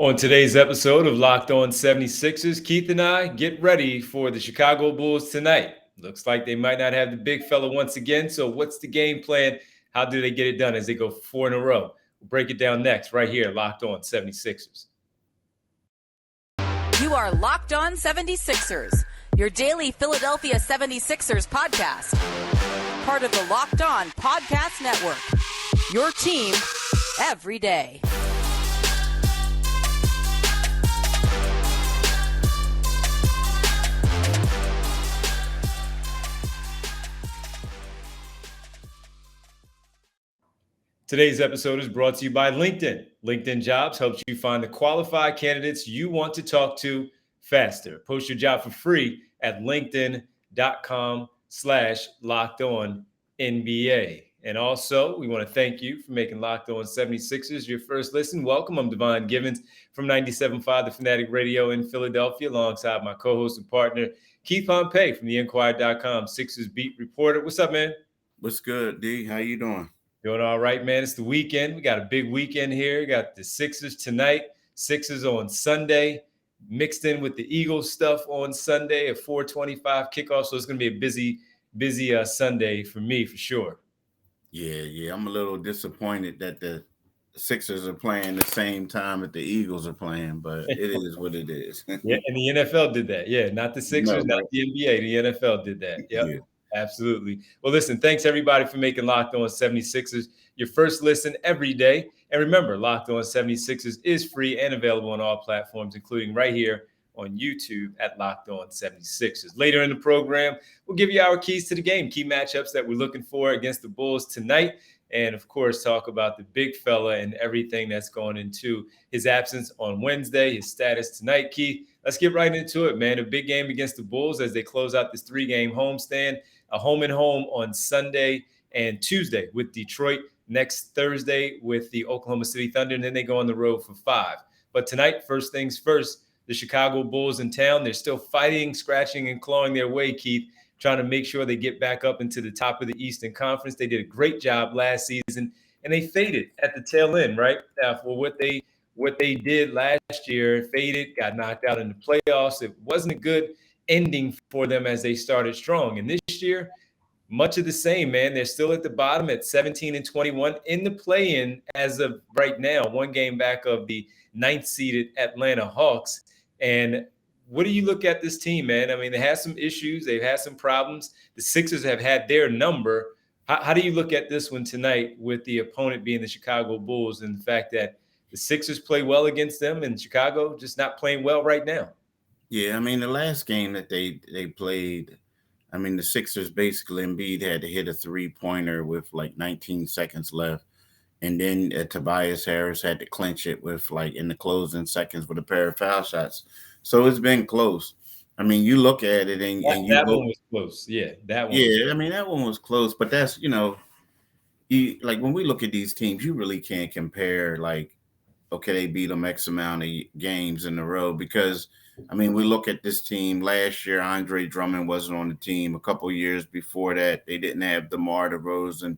On today's episode of Locked On 76ers, Keith and I get ready for the Chicago Bulls tonight. Looks like they might not have the big fella once again. So, what's the game plan? How do they get it done as they go four in a row? We'll break it down next, right here, Locked On 76ers. You are Locked On 76ers, your daily Philadelphia 76ers podcast. Part of the Locked On Podcast Network. Your team every day. Today's episode is brought to you by LinkedIn. LinkedIn Jobs helps you find the qualified candidates you want to talk to faster. Post your job for free at linkedin.com/LockedOnNBA. And also, we want to thank you for making Locked On 76ers your first listen. Welcome. I'm Devon Givens from 97.5 The Fanatic Radio in Philadelphia, alongside my co-host and partner, Keith Pompey from TheInquirer.com, Sixers beat reporter. What's up, man? What's good, D? How you doing? Doing all right, man. It's the weekend. We got a big weekend here. We got the Sixers tonight, Sixers on Sunday, mixed in with the Eagles stuff on Sunday, a 4:25 kickoff. So it's going to be a busy Sunday for me, for sure. Yeah. I'm a little disappointed that the Sixers are playing the same time that the Eagles are playing, but it is what it is. Yeah, and the NFL did that. Yeah, not the Sixers, not the NBA. The NFL did that. Yep. Yeah. Absolutely. Well, listen, thanks everybody for making Locked On 76ers your first listen every day. And remember, Locked On 76ers is free and available on all platforms, including right here on YouTube at Locked On 76ers. Later in the program, we'll give you our keys to the game, key matchups that we're looking for against the Bulls tonight. And, of course, talk about the big fella and everything that's going into his absence on Wednesday, his status tonight. Keith, let's get right into it, man. A big game against the Bulls as they close out this 3-game homestand. A home and home on Sunday and Tuesday with Detroit. Next Thursday with the Oklahoma City Thunder. And then they go on the road for 5. But tonight, first things first, the Chicago Bulls in town. They're still fighting, scratching, and clawing their way, Keith, trying to make sure they get back up into the top of the Eastern Conference. They did a great job last season, and they faded at the tail end, right? For what they did last year, faded, got knocked out in the playoffs. It wasn't a good ending for them as they started strong. And this year, much of the same, man. They're still at the bottom at 17-21 in the play-in as of right now, one game back of the 9th-seeded Atlanta Hawks. And what do you look at this team, man? I mean, they have some issues. They've had some problems. The Sixers have had their number. How do you look at this one tonight with the opponent being the Chicago Bulls and the fact that the Sixers play well against them and Chicago just not playing well right now? Yeah, I mean, the last game that they played, I mean, the Sixers basically, Embiid had to hit a three-pointer with like 19 seconds left. And then Tobias Harris had to clinch it with like in the closing seconds with a pair of foul shots. So it's been close. I mean, you look at it and you that one was close. Yeah, that one. Yeah, I mean, that one was close. But that's, you like when we look at these teams, you really can't compare like, okay, they beat them X amount of games in a row because – I mean, we look at this team last year. Andre Drummond wasn't on the team. A couple of years before that, they didn't have DeMar DeRozan.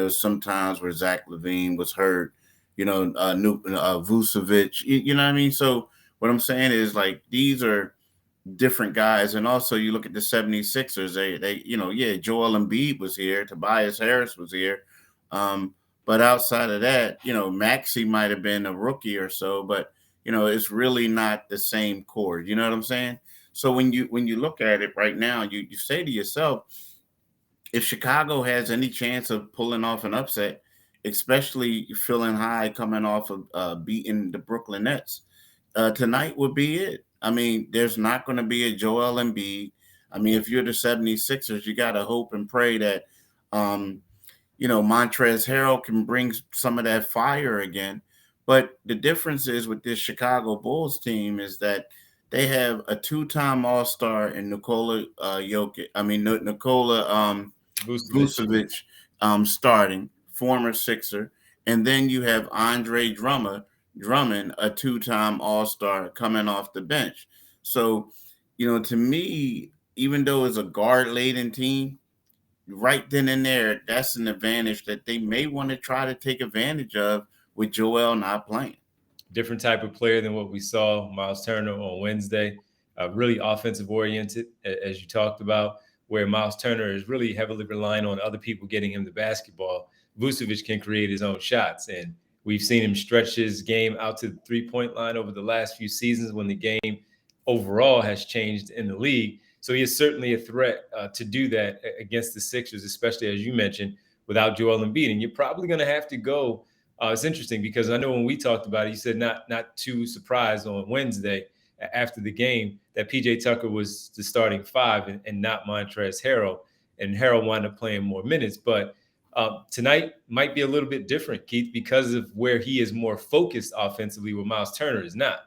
Sometimes where Zach LaVine was hurt. Vucevic. You know what I mean? So what I'm saying is like these are different guys. And also you look at the 76ers. They Joel Embiid was here. Tobias Harris was here. But outside of that, Maxey might have been a rookie or so, but it's really not the same core. You know what I'm saying? So when you look at it right now, you say to yourself, if Chicago has any chance of pulling off an upset, especially feeling high coming off of beating the Brooklyn Nets, tonight would be it. I mean, there's not going to be a Joel Embiid. I mean, if you're the 76ers, you got to hope and pray that, Montrezl Harrell can bring some of that fire again. But the difference is with this Chicago Bulls team is that they have a two-time All-Star in Nikola Vucevic starting, former Sixer. And then you have Andre Drummond, a two-time All-Star coming off the bench. So, to me, even though it's a guard-laden team, right then and there, that's an advantage that they may want to try to take advantage of with Joel not playing. different type of player than what we saw Miles Turner on Wednesday. Really offensive oriented, as you talked about, where Miles Turner is really heavily relying on other people getting him the basketball. Vucevic can create his own shots, and we've seen him stretch his game out to the three-point line over the last few seasons when the game overall has changed in the league. So he is certainly a threat to do that against the Sixers, especially as you mentioned, without Joel Embiid. And you're probably going to have to go. It's interesting because I know when we talked about it, you said not too surprised on Wednesday after the game that PJ Tucker was the starting five and not Montrezl Harrell, and Harrell wound up playing more minutes. But tonight might be a little bit different, Keith, because of where he is more focused offensively, where Miles Turner is not.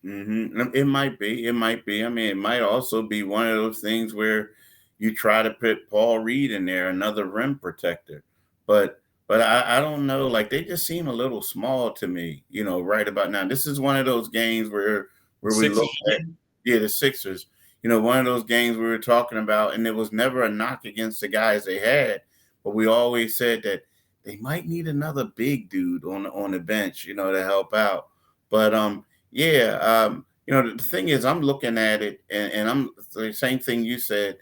Mm-hmm. It might be. It might be. I mean, it might also be one of those things where you try to put Paul Reed in there, another rim protector. But I don't know. Like, they just seem a little small to me, right about now. This is one of those games where we look at the Sixers. One of those games we were talking about, and it was never a knock against the guys they had, but we always said that they might need another big dude on the bench, to help out. But the thing is, I'm looking at it, and I'm the same thing you said.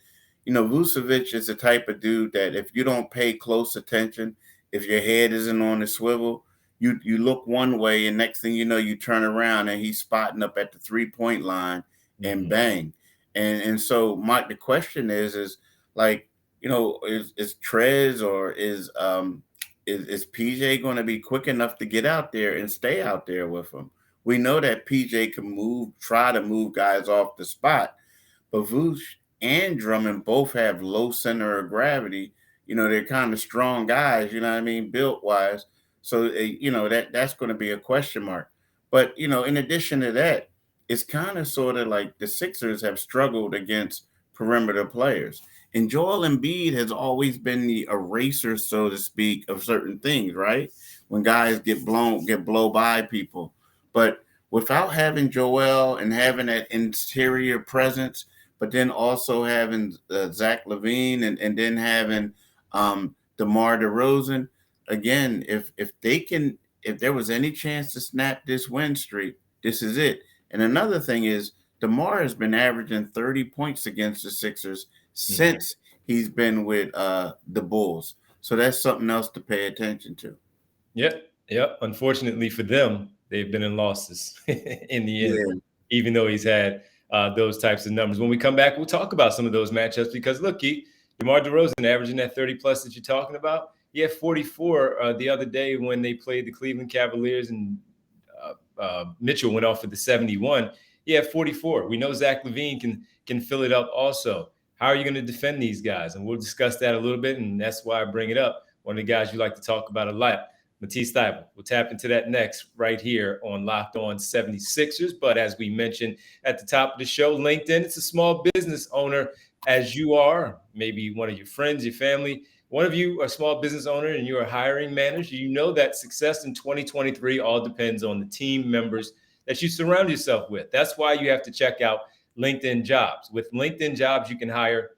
Vucevic is the type of dude that if you don't pay close attention, if your head isn't on the swivel, you look one way, and next thing you know, you turn around and he's spotting up at the 3-point line and bang. And so the question is like, is Trez or is PJ going to be quick enough to get out there and stay out there with him? We know that PJ can try to move guys off the spot, but Vooch and Drummond both have low center of gravity. They're kind of strong guys, built wise. So, that's going to be a question mark. But, in addition to that, it's kind of sort of like the Sixers have struggled against perimeter players. And Joel Embiid has always been the eraser, so to speak, of certain things, right? When guys get blow by people. But without having Joel and having that interior presence, but then also having Zach LaVine and then having DeMar DeRozan, again, if there was any chance to snap this win streak, this is it. And another thing is, DeMar has been averaging 30 points against the Sixers since he's been with the Bulls. So that's something else to pay attention to. Yep. Unfortunately for them, they've been in losses in the end, even though he's had those types of numbers. When we come back, we'll talk about some of those matchups because, look, DeMar DeRozan averaging that 30-plus that you're talking about. He had 44 the other day when they played the Cleveland Cavaliers, and Mitchell went off for the 71. He had 44. We know Zach LaVine can fill it up also. How are you going to defend these guys? And we'll discuss that a little bit, and that's why I bring it up. One of the guys you like to talk about a lot, Matisse Thybulle. We'll tap into that next right here on Locked On 76ers. But as we mentioned at the top of the show, LinkedIn, it's a small business owner as you are, maybe one of your friends, your family. One of you are a small business owner and you're a hiring manager. You know that success in 2023 all depends on the team members that you surround yourself with. That's why you have to check out LinkedIn Jobs. With LinkedIn Jobs, you can hire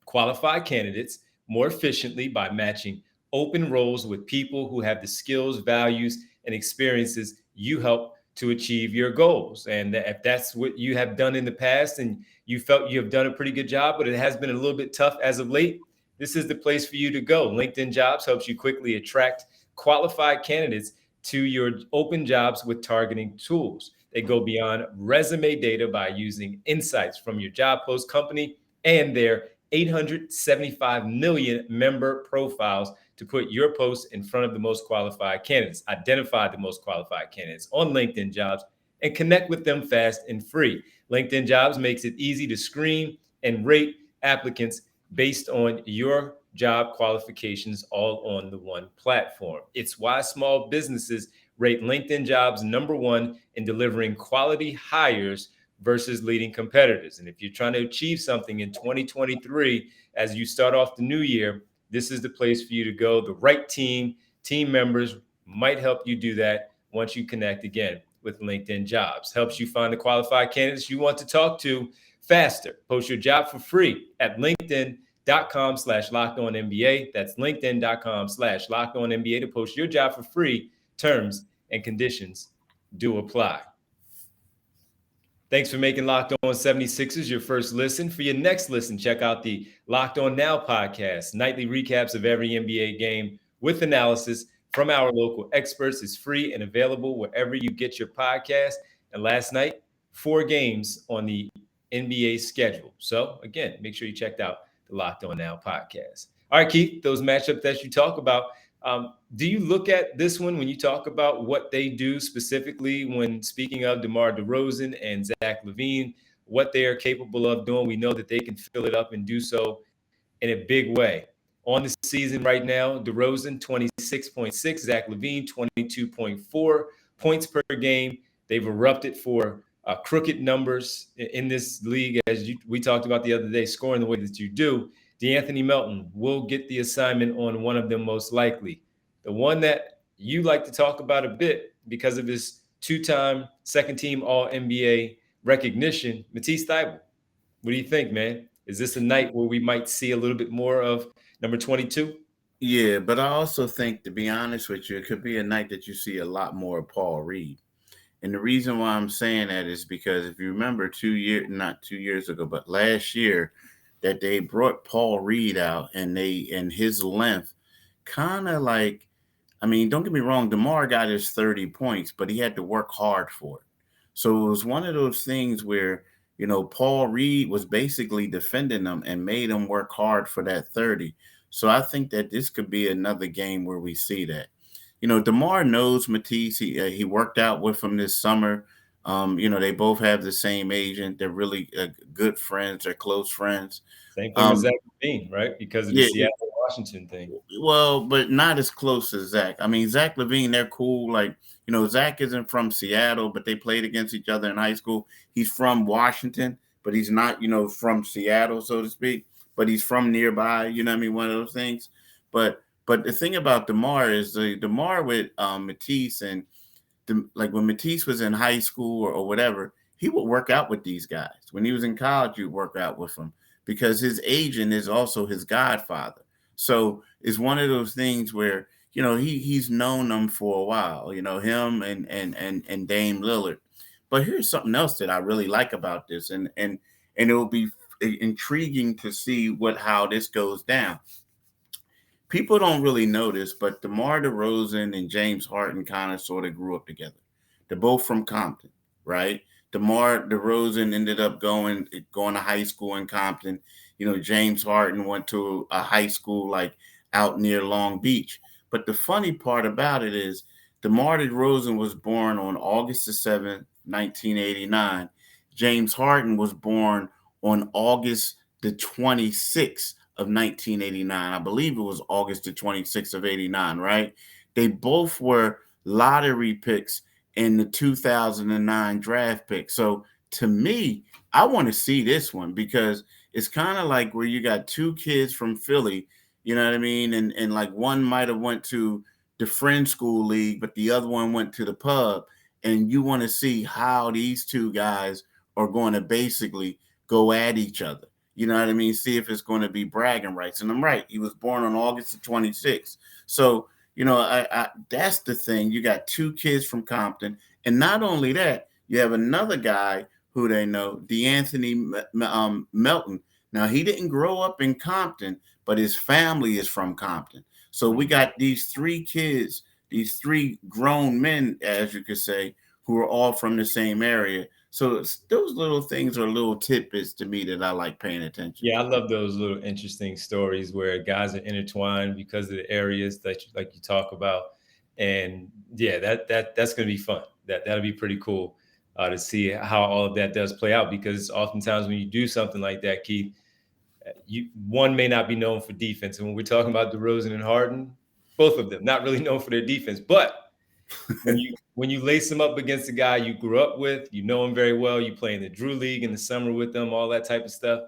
qualified candidates more efficiently by matching open roles with people who have the skills, values, and experiences you help to achieve your goals. And if that's what you have done in the past and you felt you have done a pretty good job, but it has been a little bit tough as of late, this is the place for you to go. LinkedIn Jobs helps you quickly attract qualified candidates to your open jobs with targeting tools. They go beyond resume data by using insights from your job post company and their 875 million member profiles to put your posts in front of the most qualified candidates. Identify the most qualified candidates on LinkedIn Jobs and connect with them fast and free. LinkedIn Jobs makes it easy to screen and rate applicants based on your job qualifications, all on the one platform. It's why small businesses rate LinkedIn Jobs #1 in delivering quality hires versus leading competitors. And if you're trying to achieve something in 2023, as you start off the new year, this is the place for you to go. The right team members might help you do that once you connect again with LinkedIn Jobs. Helps you find the qualified candidates you want to talk to faster. Post your job for free at LinkedIn.com/LockedOnNBA. That's LinkedIn.com/LockedOnNBA to post your job for free. Terms and conditions do apply. Thanks for making Locked On 76ers your first listen. For your next listen, check out the Locked On Now podcast, nightly recaps of every NBA game with analysis from our local experts. It's free and available wherever you get your podcast. And last night, 4 games on the NBA schedule. So again, make sure you checked out the Locked On Now podcast. All right, Keith, those matchups that you talk about, do you look at this one when you talk about what they do specifically when speaking of DeMar DeRozan and Zach LaVine, what they are capable of doing? We know that they can fill it up and do so in a big way. On the season right now, DeRozan 26.6, Zach LaVine 22.4 points per game. They've erupted for crooked numbers in this league, as we talked about the other day, scoring the way that you do. DeAnthony Melton will get the assignment on one of them most likely. The one that you like to talk about a bit because of his 2-time second-team All-NBA recognition, Matisse Thybulle. What do you think, man? Is this a night where we might see a little bit more of number 22? Yeah, but I also think, to be honest with you, it could be a night that you see a lot more of Paul Reed. And the reason why I'm saying that is because if you remember not 2 years ago, but last year, that they brought Paul Reed out and his length kind of like, I mean, don't get me wrong, DeMar got his 30 points, but he had to work hard for it. So it was one of those things where, Paul Reed was basically defending them and made them work hard for that 30. So I think that this could be another game where we see that. DeMar knows Matisse. He worked out with him this summer. They both have the same agent. They're really good friends. They're close friends. Same thing with Zach LaVine, right? Because of the Seattle-Washington thing. Well, but not as close as Zach. I mean, Zach LaVine, they're cool. Like, Zach isn't from Seattle, but they played against each other in high school. He's from Washington, but he's not, from Seattle, so to speak. But he's from nearby, one of those things. But the thing about DeMar is DeMar with Matisse and like when Matisse was in high school or whatever, he would work out with these guys. When he was in college, you'd work out with them because his agent is also his godfather. So it's one of those things where, he's known them for a while, him and Dame Lillard. But here's something else that I really like about this, and it will be intriguing to see how this goes down. People don't really notice, but DeMar DeRozan and James Harden kind of sort of grew up together. They're both from Compton, right? DeMar DeRozan ended up going to high school in Compton. James Harden went to a high school like out near Long Beach. But the funny part about it is DeMar DeRozan was born on August the 7th, 1989. James Harden was born on August the 26th of 1989. I believe it was August the 26th of 89, right? They both were lottery picks in the 2009 draft pick. So to me, I want to see this one because it's kind of like where you got 2 kids from Philly, you know what I mean? And like one might have went to the friend school league, but the other one went to the pub. And you want to see how these 2 guys are going to basically go at each other. You know what I mean? See if it's going to be bragging rights. And I'm right. He was born on August the 26th. So, I that's the thing. You got 2 kids from Compton. And not only that, you have another guy who they know, DeAnthony Melton. Now, he didn't grow up in Compton, but his family is from Compton. So we got these 3 kids, these 3 grown men, as you could say, who are all from the same area. So those little things are little tidbits to me that I like paying attention. Yeah, I love those little interesting stories where guys are intertwined because of the areas that you talk about, and yeah, that's going to be fun. That'll be pretty cool to see how all of that does play out. Because oftentimes when you do something like that, Keith, one may not be known for defense, and when we're talking about DeRozan and Harden, both of them not really known for their defense, but when you lace them up against a guy you grew up with, you know him very well, you play in the Drew League in the summer with them, all that type of stuff.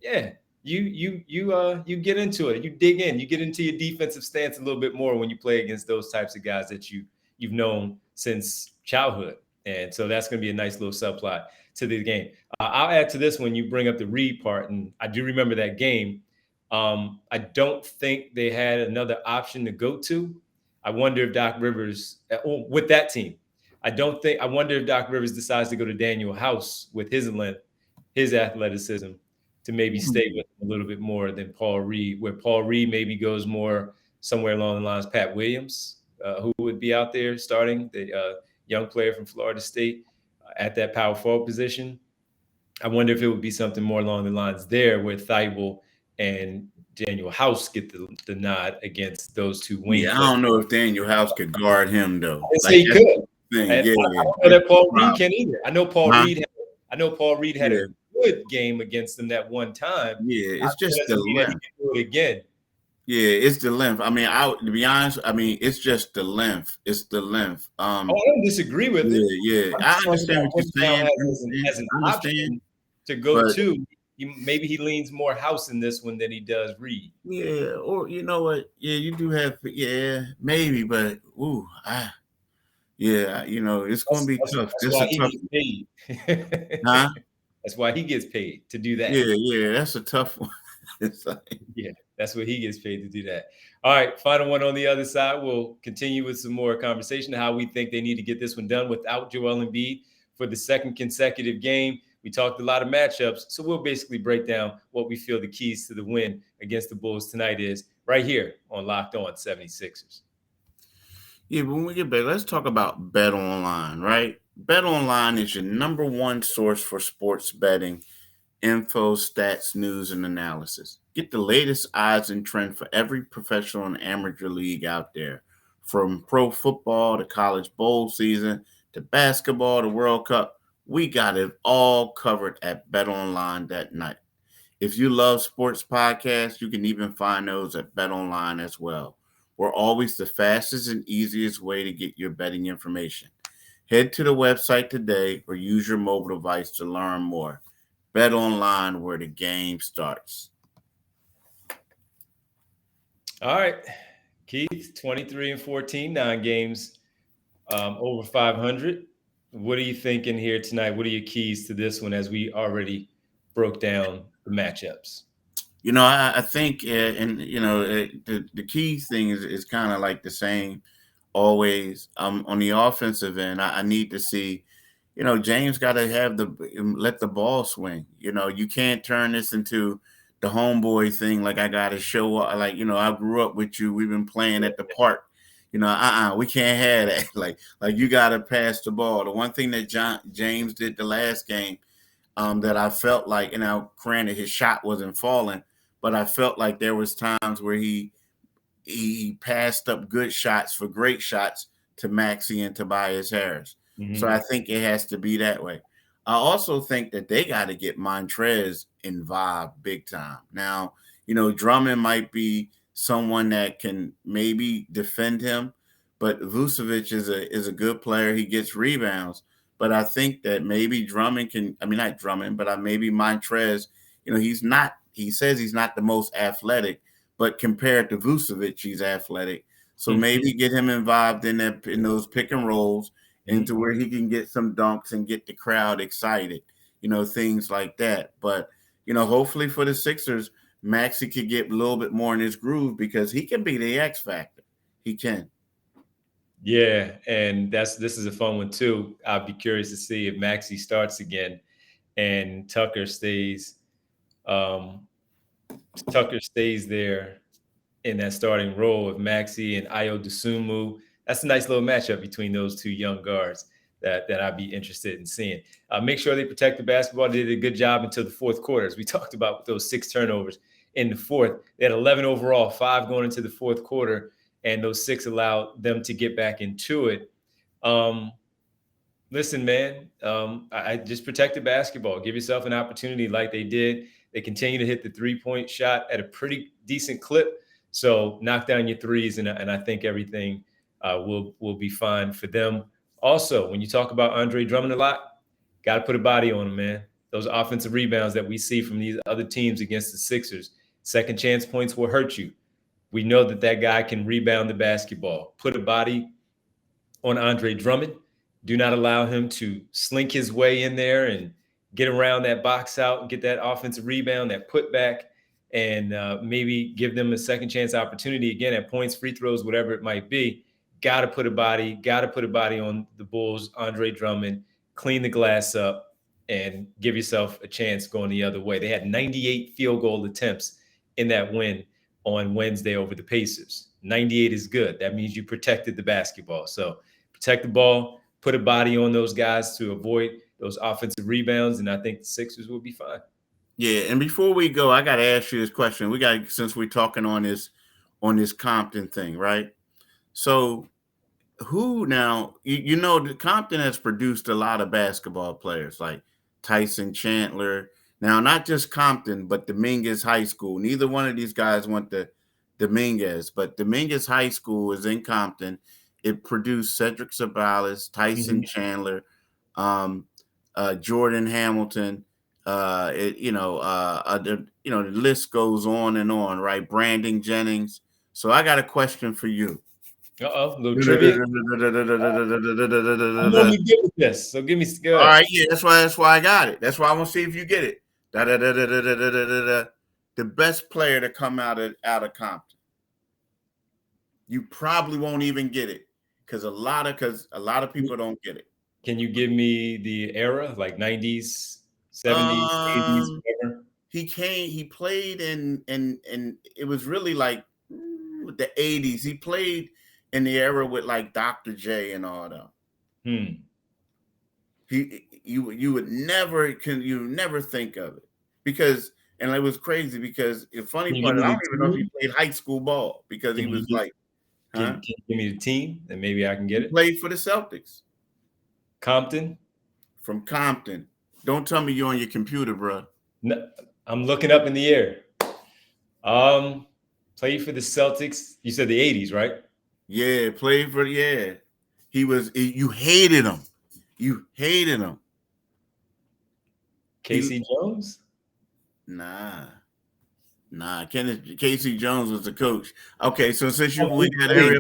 Yeah, you get into it. You dig in. You get into your defensive stance a little bit more when you play against those types of guys that you've known since childhood. And so that's going to be a nice little subplot to the game. I'll add to this when you bring up the Reed part, and I do remember that game. I don't think they had another option to go to. I wonder if Doc Rivers, with that team, I wonder if Doc Rivers decides to go to Daniel House with his length, his athleticism, to maybe stay with him a little bit more than Paul Reed, where Paul Reed maybe goes more somewhere along the lines Pat Williams, who would be out there starting, the young player from Florida State at that power forward position. I wonder if it would be something more along the lines there where Thibault and Daniel House get the nod against those two wing Yeah, I players. don't know if Daniel House could guard him though. I say he could. Thing. I don't know that Paul Reed can either. I know Paul Reed had a good game against them that one time. Yeah, it's just the length. He can do it again. Yeah, it's the length. I mean, to be honest, I mean, it's just the length. It's the length. I don't disagree with it. Yeah. I understand what you're saying. As an option to go to, maybe he leans more House in this one than he does Reed. Yeah, or you know what? Yeah, you do have. Yeah, maybe, but yeah, you know, it's going to be tough. That's why he gets paid. Huh? That's why he gets paid to do that. Yeah, that's a tough one. Yeah, that's what he gets paid to do that. All right, final one on the other side. We'll continue with some more conversation how we think they need to get this one done without Joel Embiid for the second consecutive game. We talked a lot of matchups, so we'll basically break down what we feel the keys to the win against the Bulls tonight is right here on Locked On 76ers. Yeah, but when we get back, let's talk about Bet Online, right? Bet Online is your number one source for sports betting, info, stats, news, and analysis. Get the latest odds and trend for every professional and amateur league out there. From pro football to college bowl season to basketball to World Cup, we got it all covered at betonline.net. If you love sports podcasts, you can even find those at BetOnline as well. We're always the fastest and easiest way to get your betting information. Head to the website today or use your mobile device to learn more. Bet Online, where the game starts. All right, Keith, 23-14, 9 games over 500. What are you thinking here tonight? What are your keys to this one as we already broke down the matchups? You know, I think, the key thing is kind of like the same always. On the offensive end, I need to see, James got to let the ball swing. You can't turn this into the homeboy thing. Like I got to show up. Like, I grew up with you. We've been playing at the park. We can't have that. Like you got to pass the ball. The one thing that James did the last game that I felt like, granted his shot wasn't falling, but I felt like there was times where he passed up good shots for great shots to Maxey and Tobias Harris. Mm-hmm. So I think it has to be that way. I also think that they got to get Montrez involved big time. Now, Drummond might be someone that can maybe defend him, but Vucevic is a good player. He gets rebounds. But I think that maybe not Drummond, but maybe Montrez, he says he's not the most athletic, but compared to Vucevic, he's athletic. So maybe get him involved in those pick and rolls into where he can get some dunks and get the crowd excited, things like that. But, hopefully for the Sixers, Maxey could get a little bit more in his groove because he can be the X factor. He can. Yeah, and this is a fun one too. I'll be curious to see if Maxey starts again and Tucker stays there in that starting role of Maxey and Ayo Dosunmu. That's a nice little matchup between those two young guards that I'd be interested in seeing. Make sure they protect the basketball. They did a good job until the fourth quarter. As we talked about with those 6 turnovers in the fourth. They had 11 overall, 5 going into the fourth quarter, and those 6 allowed them to get back into it. Listen, man, I just protect the basketball. Give yourself an opportunity like they did. They continue to hit the three-point shot at a pretty decent clip. So knock down your threes, and I think everything will be fine for them. Also, when you talk about Andre Drummond a lot, got to put a body on him, man. Those offensive rebounds that we see from these other teams against the Sixers, second chance points will hurt you. We know that guy can rebound the basketball. Put a body on Andre Drummond. Do not allow him to slink his way in there and get around that box out and get that offensive rebound, that putback, and maybe give them a second chance opportunity again at points, free throws, whatever it might be. got to put a body on the Bulls, Andre Drummond, clean the glass up, and give yourself a chance going the other way. They had 98 field goal attempts in that win on Wednesday over the Pacers. 98 is good. That means you protected the basketball. So protect the ball, put a body on those guys to avoid those offensive rebounds, and I think the Sixers will be fine. Yeah, and before we go, I got to ask you this question. Since we're talking on this Compton thing, right? So who now, you know, Compton has produced a lot of basketball players like Tyson Chandler. Now, not just Compton, but Dominguez High School. Neither one of these guys went to Dominguez, but Dominguez High School is in Compton. It produced Cedric Sabalas, Tyson Chandler, Jordan Hamilton. The list goes on and on, right? Brandon Jennings. So I got a question for you. Little trivia. I'm normally good with this, so give me. All right, yeah, that's why I got it. That's why I want to see if you get it. The best player to come out of Compton. You probably won't even get it because a lot of people don't get it. Can you give me the era, like 90s, 70s, 80s, whatever? He played in it was really like the 80s. He played in the era with like Dr. J and all that. You would never think of it because, and it was crazy because the funny part, I don't even know if he played high school ball because he was like, Can you give me the team and maybe I can get it? Played for the Celtics. Compton? From Compton. Don't tell me you're on your computer, bro. No, I'm looking up in the air. Played for the Celtics. You said the 80s, right? Yeah, played for You hated him. You hated him. Casey Jones? Nah. Casey Jones was the coach. Okay, so since you went that area,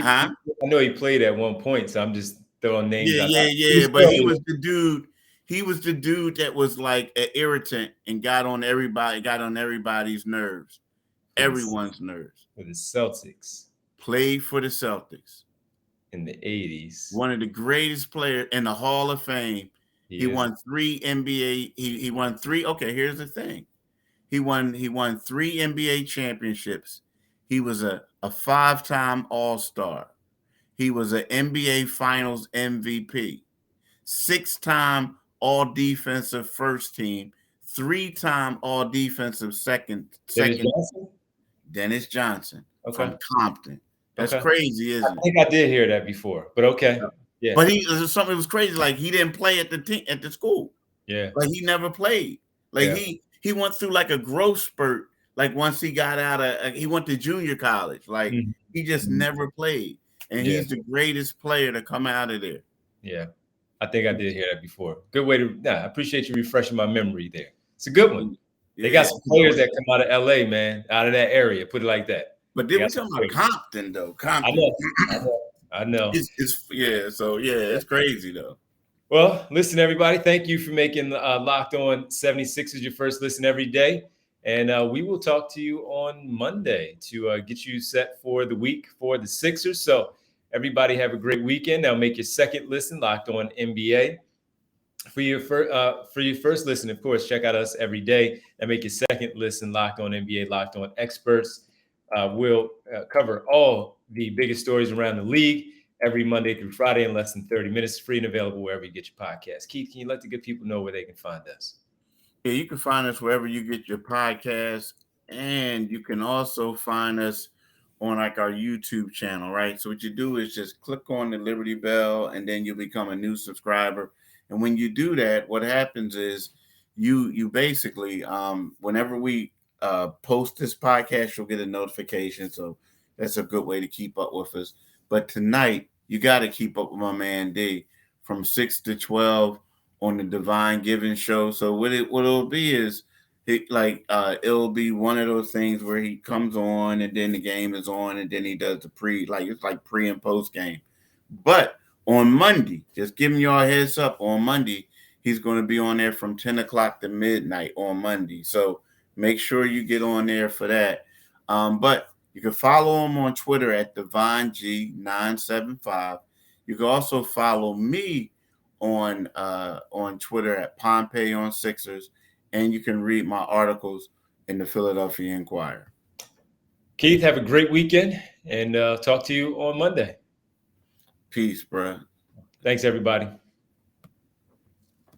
I know he played at one point, so I'm just throwing names out. Yeah. But he was the dude. He was the dude that was like an irritant and got on everybody's nerves. Everyone's nerves. For the Celtics. Played for the Celtics. In the 80s. One of the greatest players in the Hall of Fame. He won 3 NBA. He won 3. Okay, here's the thing. He won 3 NBA championships. He was a 5-time All-Star. He was an NBA Finals MVP. 6-time All-Defensive First Team. 3-time All-Defensive Second. Dennis Johnson from Compton. That's crazy, isn't it? I think I did hear that before, but okay. Yeah. But it was crazy. Like he didn't play at the school. Yeah. Like he never played. Like he went through like a growth spurt. Like once he got he went to junior college. Like he just never played. And he's the greatest player to come out of there. Yeah. I think I did hear that before. Good way to. I appreciate you refreshing my memory there. It's a good one. They got some players that come out of LA, man, out of that area. Put it like that. But then we talking about Compton, though. Compton. I know. It's crazy, though. Well, listen, everybody. Thank you for making Locked On 76ers your first listen every day. And we will talk to you on Monday to get you set for the week for the Sixers. So everybody have a great weekend. Now make your second listen Locked On NBA. For your first listen, of course, check out us every day. And make your second listen Locked On NBA, Locked On Experts. We'll cover all the biggest stories around the league every Monday through Friday in less than 30 minutes. Free and available wherever you get your podcast. Keith, can you let the good people know where they can find us? Yeah, you can find us wherever you get your podcast. And you can also find us on like our YouTube channel, right? So what you do is just click on the Liberty Bell and then you'll become a new subscriber. And when you do that, what happens is you basically, whenever we post this podcast, you'll get a notification. So that's a good way to keep up with us. But tonight, you got to keep up with my man D from 6 to 12 on the Divine Giving Show. So what it'll be is it'll be one of those things where he comes on and then the game is on and then he does the pre and post game. But on Monday, just giving y'all a heads up, on Monday, he's going to be on there from 10 o'clock to midnight on Monday. So make sure you get on there for that. But You can follow him on Twitter at DivonG975. You can also follow me on Twitter at Pompey on Sixers, and you can read my articles in the Philadelphia Inquirer. Keith, have a great weekend, and talk to you on Monday. Peace, bro. Thanks, everybody.